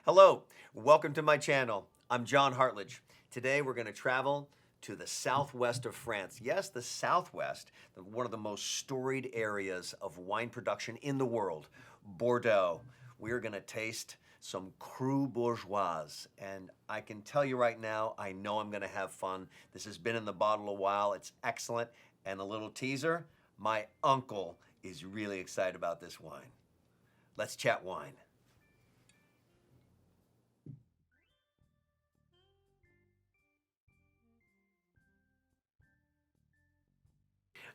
Hello, welcome to my channel. I'm John Hartledge. Today we're going to travel to the southwest of France. Yes, the southwest, one of the most storied areas of wine production in the world, Bordeaux. We're going to taste some Cru Bourgeois, and I can tell you right now, I know I'm going to have fun. This has been in the bottle a while. It's excellent. And a little teaser, my uncle is really excited about this wine. Let's chat wine.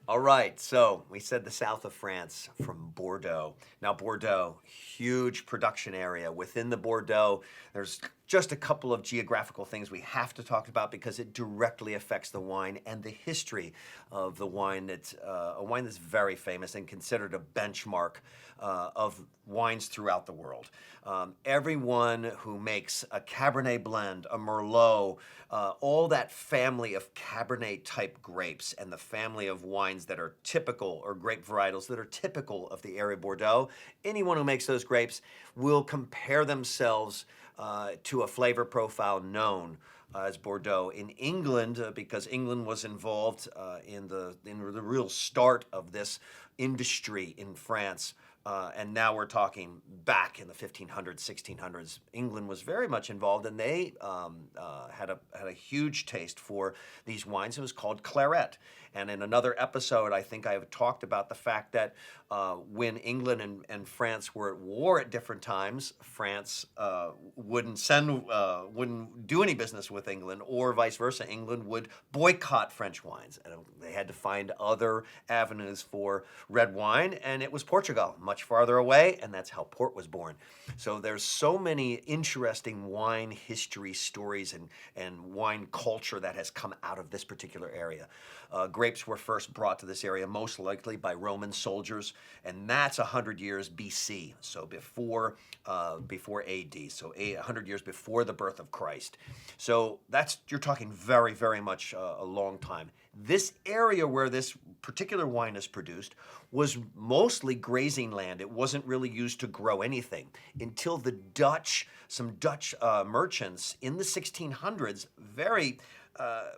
All right, so we said the south of France from Bordeaux. Now, Bordeaux, huge production area. Within the Bordeaux, there's just a couple of geographical things we have to talk about because it directly affects the wine and the history of the wine. That's a wine that's very famous and considered a benchmark of wines throughout the world. Everyone who makes a Cabernet blend, a Merlot, all that family of Cabernet type grapes and the family of wines that are typical, or grape varietals that are typical of the area of Bordeaux, anyone who makes those grapes will compare themselves to a flavor profile known as Bordeaux. In England, because England was involved in the real start of this industry in France, and now we're talking back in the 1500s, 1600s. England was very much involved, and they had a huge taste for these wines. It was called claret. And in another episode, I think I have talked about the fact that when England and France were at war at different times, France wouldn't do any business with England, or vice versa. England would boycott French wines, and they had to find other avenues for red wine, and it was Portugal, much farther away, and that's how port was born. So there's so many interesting wine history stories and wine culture that has come out of this particular area. Grapes were first brought to this area most likely by Roman soldiers, and that's 100 years BC, so before AD, so 100 years before the birth of Christ. So you're talking very, very much a long time. This area where this particular wine is produced was mostly grazing land. It wasn't really used to grow anything until some Dutch merchants in the 1600s,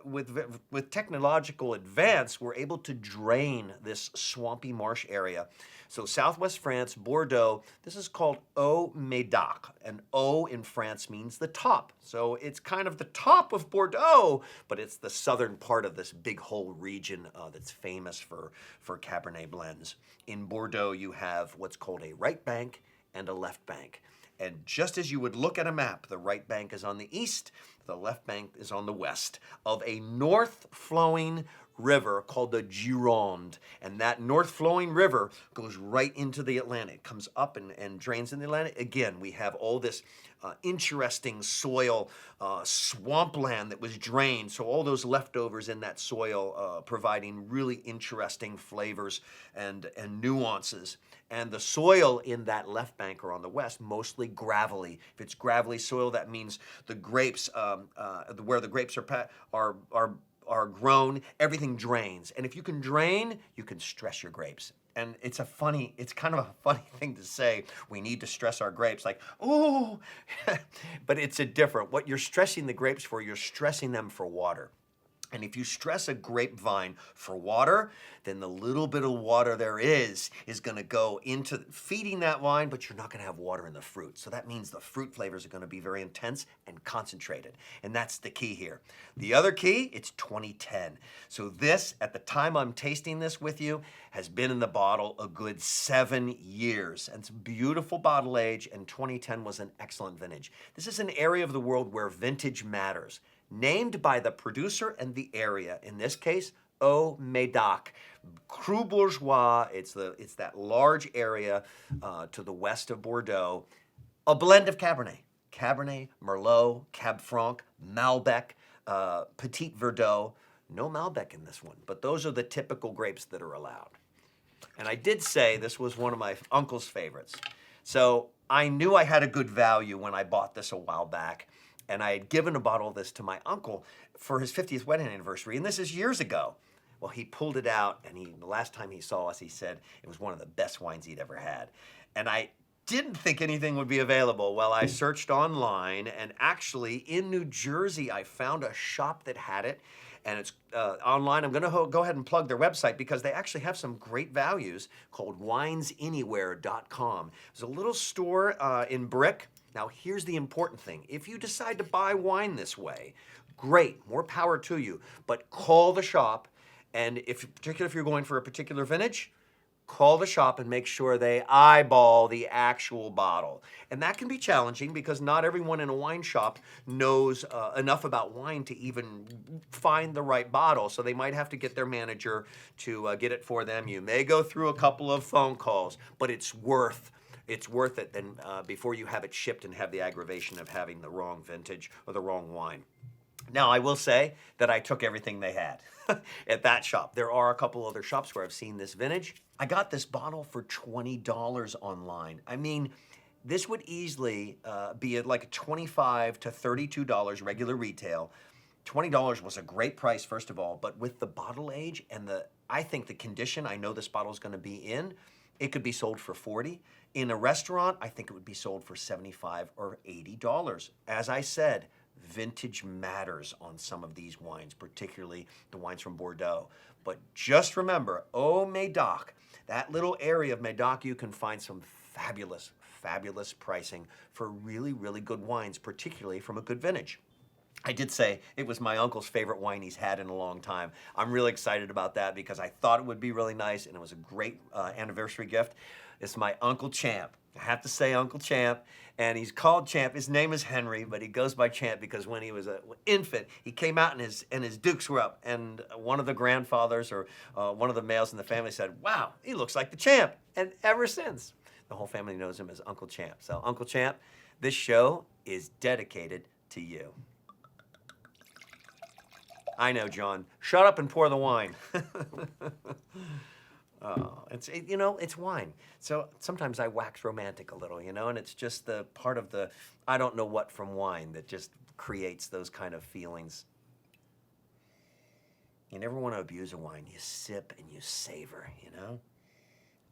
with technological advance, were able to drain this swampy marsh area. So southwest France, Bordeaux, this is called Haut-Médoc, and O in France means the top. So it's kind of the top of Bordeaux, but it's the southern part of this big whole region that's famous for Cabernet blends. In Bordeaux, you have what's called a right bank and a left bank. And just as you would look at a map, the right bank is on the east, the left bank is on the west of a north-flowing river called the Gironde. And that north-flowing river goes right into the Atlantic, comes up and drains in the Atlantic. Again, we have all this interesting soil, swampland that was drained. So all those leftovers in that soil providing really interesting flavors and nuances. And the soil in that left bank or on the west, mostly gravelly. If it's gravelly soil, that means the grapes, where the grapes are grown, everything drains. And if you can drain, you can stress your grapes. And it's kind of a funny thing to say, we need to stress our grapes, like, oh, but it's what you're stressing the grapes for, you're stressing them for water. And if you stress a grapevine for water, then the little bit of water there is going to go into feeding that wine, but you're not going to have water in the fruit. So that means the fruit flavors are going to be very intense and concentrated. And that's the key here. The other key, it's 2010. So this, at the time I'm tasting this with you, has been in the bottle a good 7 years. And it's beautiful bottle age, and 2010 was an excellent vintage. This is an area of the world where vintage matters. Named by the producer and the area, in this case, Haut-Médoc. Cru Bourgeois, it's that large area to the west of Bordeaux, a blend of Cabernet. Cabernet, Merlot, Cab Franc, Malbec, Petit Verdot. No Malbec in this one, but those are the typical grapes that are allowed. And I did say this was one of my uncle's favorites. So I knew I had a good value when I bought this a while back. And I had given a bottle of this to my uncle for his 50th wedding anniversary, and this is years ago. Well, he pulled it out, and the last time he saw us, he said it was one of the best wines he'd ever had. And I Didn't think anything would be available. Well, I searched online, and actually in New Jersey, I found a shop that had it, and it's online. I'm going to go ahead and plug their website because they actually have some great values called winesanywhere.com. It's a little store in Brick. Now, here's the important thing. If you decide to buy wine this way, great, more power to you, but call the shop, and particularly if you're going for a particular vintage, call the shop and make sure they eyeball the actual bottle. And that can be challenging because not everyone in a wine shop knows enough about wine to even find the right bottle. So they might have to get their manager to get it for them. You may go through a couple of phone calls, but it's worth it than before you have it shipped and have the aggravation of having the wrong vintage or the wrong wine. Now, I will say that I took everything they had at that shop. There are a couple other shops where I've seen this vintage. I got this bottle for $20 online. I mean, this would easily be at like $25 to $32 regular retail. $20 was a great price, first of all, but with the bottle age and I think the condition I know this bottle is going to be in, it could be sold for $40. In a restaurant, I think it would be sold for $75 or $80. As I said, vintage matters on some of these wines, particularly the wines from Bordeaux. But just remember, Haut-Médoc, that little area of Médoc, you can find some fabulous, fabulous pricing for really, really good wines, particularly from a good vintage. I did say it was my uncle's favorite wine he's had in a long time. I'm really excited about that because I thought it would be really nice, and it was a great anniversary gift. It's my Uncle Champ. I have to say Uncle Champ, and he's called Champ. His name is Henry, but he goes by Champ because when he was an infant, he came out and his dukes were up, and one of the grandfathers or one of the males in the family said, "Wow, he looks like the Champ." And ever since, the whole family knows him as Uncle Champ. So Uncle Champ, this show is dedicated to you. I know, John. Shut up and pour the wine. Oh, it's wine. So sometimes I wax romantic a little, and it's just the part of the I don't know what from wine that just creates those kind of feelings. You never want to abuse a wine. You sip and you savor,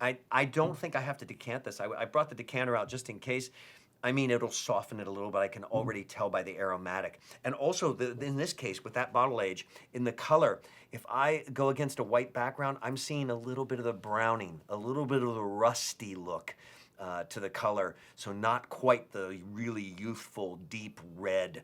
I don't think I have to decant this. I brought the decanter out just in case. I mean, it'll soften it a little, but I can already tell by the aromatic. And also, in this case, with that bottle age, in the color, if I go against a white background, I'm seeing a little bit of the browning, a little bit of the rusty look to the color. So not quite the really youthful, deep red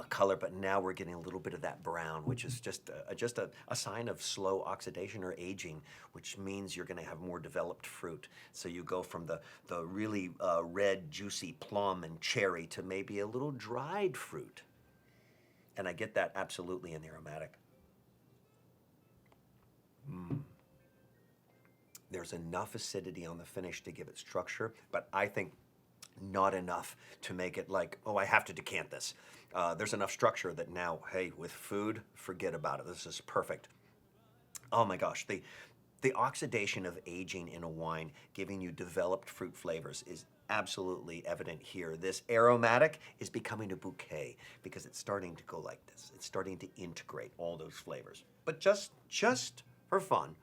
color, but now we're getting a little bit of that brown, which is just a sign of slow oxidation or aging, which means you're going to have more developed fruit. So you go from the really red, juicy plum and cherry to maybe a little dried fruit. And I get that absolutely in the aromatic. There's enough acidity on the finish to give it structure, but I think not enough to make it like, oh, I have to decant this. There's enough structure that now, hey, with food, forget about it. This is perfect. Oh my gosh, the oxidation of aging in a wine, giving you developed fruit flavors, is absolutely evident here. This aromatic is becoming a bouquet because it's starting to go like this. It's starting to integrate all those flavors. But just for fun,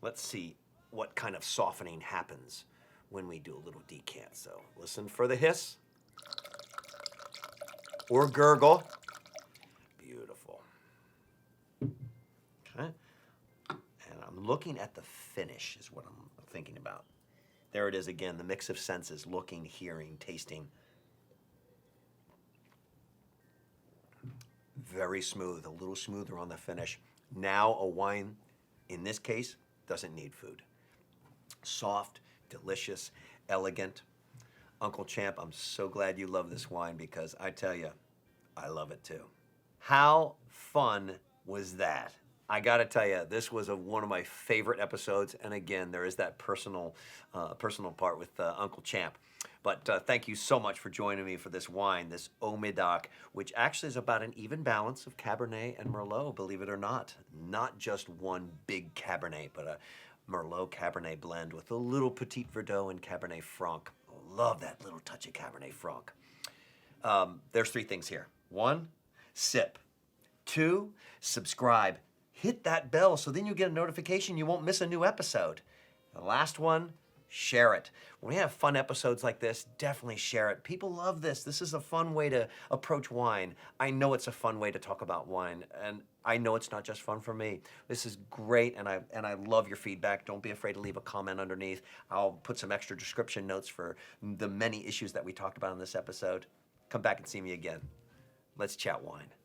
let's see what kind of softening happens when we do a little decant. So listen for the hiss or gurgle. Beautiful. Okay. And I'm looking at the finish is what I'm thinking about. There it is again, the mix of senses, looking, hearing, tasting. Very smooth, a little smoother on the finish. Now a wine, in this case, doesn't need food. Soft, delicious, elegant. Uncle Champ, I'm so glad you love this wine because I tell you, I love it too. How fun was that? I gotta tell you, this was one of my favorite episodes, and again, there is that personal part with Uncle Champ. But thank you so much for joining me for this wine, this Haut-Médoc, which actually is about an even balance of Cabernet and Merlot, believe it or not. Not just one big Cabernet, but a Merlot Cabernet blend with a little Petit Verdot and Cabernet Franc. Love that little touch of Cabernet Franc. There's three things here. 1, sip. 2, subscribe. Hit that bell so then you get a notification you won't miss a new episode. The last one, share it. When we have fun episodes like this, definitely share it. People love this. This is a fun way to approach wine. I know it's a fun way to talk about wine, and I know it's not just fun for me. This is great, and I love your feedback. Don't be afraid to leave a comment underneath. I'll put some extra description notes for the many issues that we talked about in this episode. Come back and see me again. Let's chat wine.